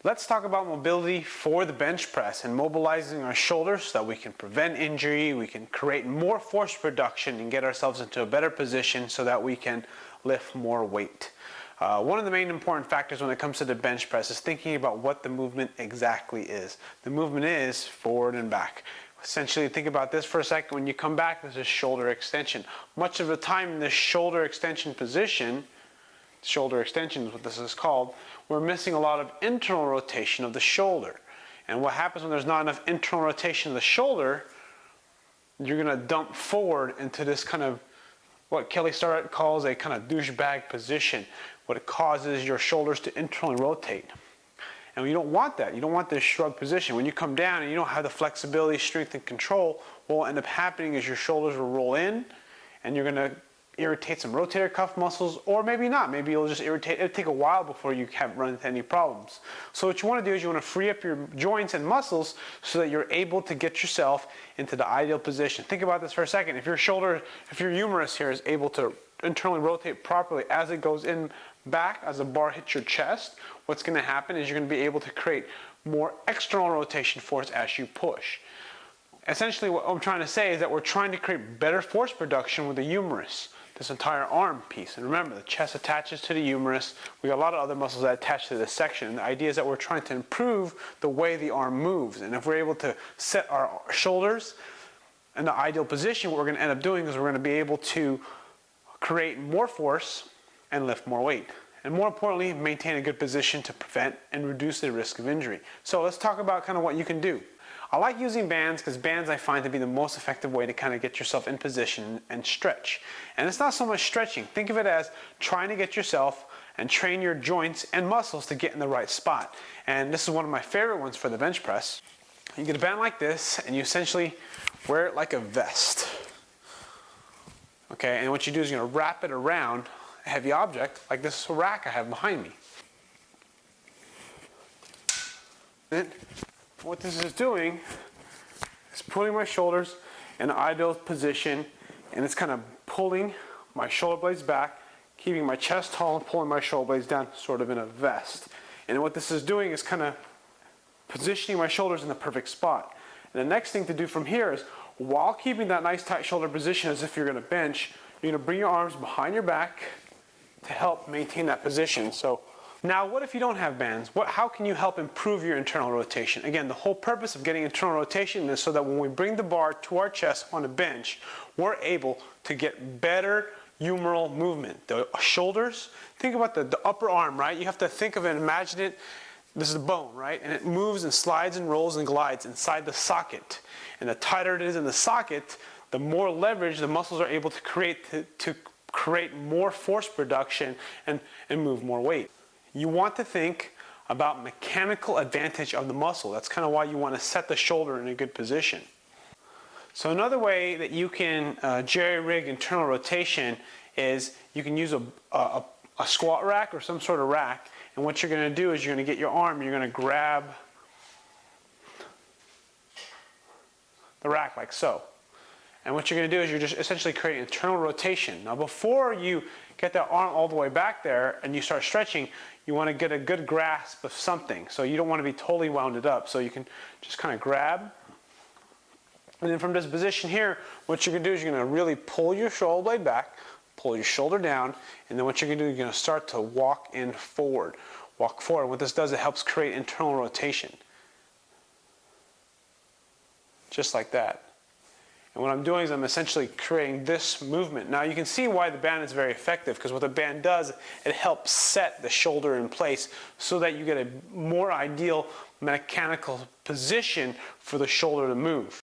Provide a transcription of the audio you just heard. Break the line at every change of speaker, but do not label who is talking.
Let's talk about mobility for the bench press and mobilizing our shoulders so that we can prevent injury, we can create more force production and get ourselves into a better position so that we can lift more weight. One of the main important factors when it comes to the bench press is thinking about what the movement exactly is. The movement is forward and back. Essentially, think about this for a second. When you come back, this is shoulder extension. Much of the time in this shoulder extension position, shoulder extension is what this is called, we're missing a lot of internal rotation of the shoulder. And what happens when there's not enough internal rotation of the shoulder, you're going to dump forward into this kind of what Kelly Starrett calls a kind of douchebag position. What it causes your shoulders to internally rotate. And you don't want that. You don't want this shrug position. When you come down and you don't have the flexibility, strength, and control, what will end up happening is your shoulders will roll in and you're going to irritate some rotator cuff muscles, or maybe not. Maybe you'll just irritate. It'll take a while before you have run into any problems. So what you want to do is you want to free up your joints and muscles so that you're able to get yourself into the ideal position. Think about this for a second. If your humerus here is able to internally rotate properly as it goes in back, as the bar hits your chest, what's going to happen is you're going to be able to create more external rotation force as you push. Essentially what I'm trying to say is that we're trying to create better force production with the humerus, this entire arm piece. And remember, the chest attaches to the humerus. We got a lot of other muscles that attach to this section. And the idea is that we're trying to improve the way the arm moves. And if we're able to set our shoulders in the ideal position, what we're going to end up doing is we're going to be able to create more force and lift more weight. And more importantly, maintain a good position to prevent and reduce the risk of injury. So let's talk about kind of what you can do. I like using bands because bands I find to be the most effective way to kind of get yourself in position and stretch. And it's not so much stretching. Think of it as trying to get yourself and train your joints and muscles to get in the right spot. And this is one of my favorite ones for the bench press. You get a band like this and you essentially wear it like a vest. Okay, and what you do is you're going to wrap it around a heavy object like this rack I have behind me. And what this is doing is putting my shoulders in an ideal position, and it's kind of pulling my shoulder blades back, keeping my chest tall and pulling my shoulder blades down sort of in a vest. And what this is doing is kind of positioning my shoulders in the perfect spot. And the next thing to do from here is, while keeping that nice tight shoulder position as if you're going to bench, you're going to bring your arms behind your back to help maintain that position. So now what if you don't have bands? How can you help improve your internal rotation? Again, the whole purpose of getting internal rotation is so that when we bring the bar to our chest on a bench, we're able to get better humeral movement. The shoulders, think about the upper arm, right? You have to think of it, imagine it, this is the bone, right? And it moves and slides and rolls and glides inside the socket. And the tighter it is in the socket, the more leverage the muscles are able to create to create more force production and move more weight. You want to think about mechanical advantage of the muscle. That's kind of why you want to set the shoulder in a good position. So another way that you can jerry-rig internal rotation is you can use a squat rack or some sort of rack. And what you're going to do is you're going to get your arm, you're going to grab the rack like so. And what you're going to do is you're just essentially creating internal rotation. Now before you get that arm all the way back there and you start stretching, you want to get a good grasp of something. So you don't want to be totally wounded up. So you can just kind of grab. And then from this position here, what you're going to do is you're going to really pull your shoulder blade back, pull your shoulder down, and then what you're going to do is you're going to start to walk in forward. Walk forward. What this does, it helps create internal rotation. Just like that. And what I'm doing is I'm essentially creating this movement. Now you can see why the band is very effective, because what the band does, it helps set the shoulder in place so that you get a more ideal mechanical position for the shoulder to move.